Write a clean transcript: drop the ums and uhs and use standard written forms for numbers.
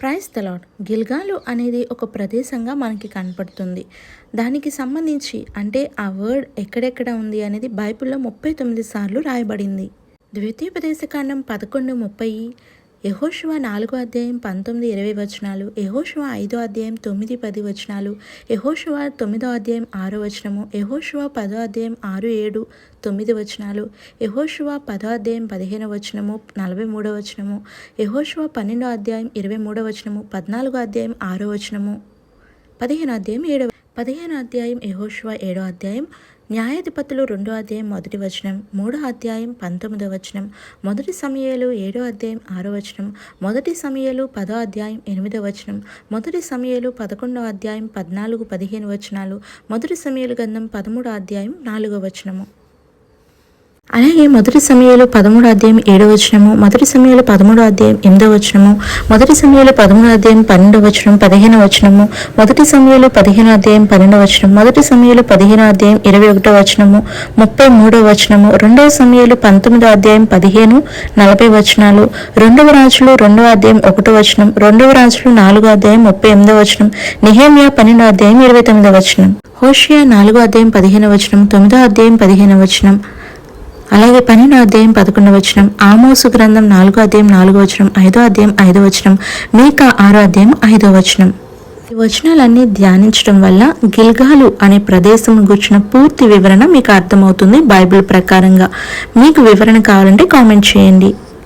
Praise the lord. గిల్గాలు అనేది ఒక ప్రదేశంగా మనకి కనపడుతుంది. దానికి సంబంధించి అంటే ఆ వర్డ్ ఎక్కడెక్కడ ఉంది అనేది బైబిల్లో 39 సార్లు రాయబడింది. ద్వితీయోపదేశకాండం 11:30, యెహోషువ 4వ అధ్యాయం 19-20 వచనాలు, యెహోషువ 5వ అధ్యాయం 9-10 వచనాలు, యెహోషువ 9వ అధ్యాయం 6వ వచనము, యెహోషువ 10వ అధ్యాయం 6-7-9 వచనాలు, యెహోషువ 10వ అధ్యాయం 15వ వచనము 43వ వచనము, యెహోషువ 12వ అధ్యాయం 23వ వచనము, 14వ అధ్యాయం 6వ వచనము, 15వ అధ్యాయం యెహోషువ 7వ అధ్యాయం, న్యాయాధిపతులు 2వ అధ్యాయం 1వ వచనం, 3వ అధ్యాయం 19వ వచనం, 1 సమూయేలు 7వ అధ్యాయం 6వ వచనం, 1 సమూయేలు 10వ అధ్యాయం 8వ వచనం, 1 సమూయేలు 11వ అధ్యాయం 14-15 వచనాలు, 1 సమూయేలు గ్రంథం 13వ అధ్యాయం 4వ వచనము. అలాగే 1 సమూయేలు 13వ అధ్యాయం 7వ వచనము, 1 సమూయేలు 13వ అధ్యాయం 8వ వచనము, 1 సమూయేలు 13వ అధ్యాయం 12వ వచనం 15వ వచనము, 1 సమూయేలు 15వ అధ్యాయం 12వ వచనం, 1 సమూయేలు 15వ అధ్యాయం 21వ వచనము 33వ వచనము, 2 సమూయేలు 19వ అధ్యాయం 15-40 వచనాలు, 2వ రాజులు 2వ అధ్యాయం 1వ వచనం, 2వ రాజులు 4వ అధ్యాయం 38వ వచనం, నెహెమ్యా 12వ అధ్యాయం 29వ వచనం, హోషేయ 4వ అధ్యాయం 15వ వచనం, 9వ అధ్యాయం 15వ వచనం, అలాగే 12వ అధ్యాయం 11వ వచనం, ఆమోసు గ్రంథం 4వ అధ్యాయం 4వ వచనం, 5వ అధ్యాయం 5వ వచనం, మీకా 6వ అధ్యాయం 5వ వచనం. ఈ వచనాలన్నీ ధ్యానించడం వల్ల గిల్గాలు అనే ప్రదేశం గురించిన పూర్తి వివరణ మీకు అర్థమవుతుంది. బైబిల్ ప్రకారంగా మీకు వివరణ కావాలంటే కామెంట్ చేయండి.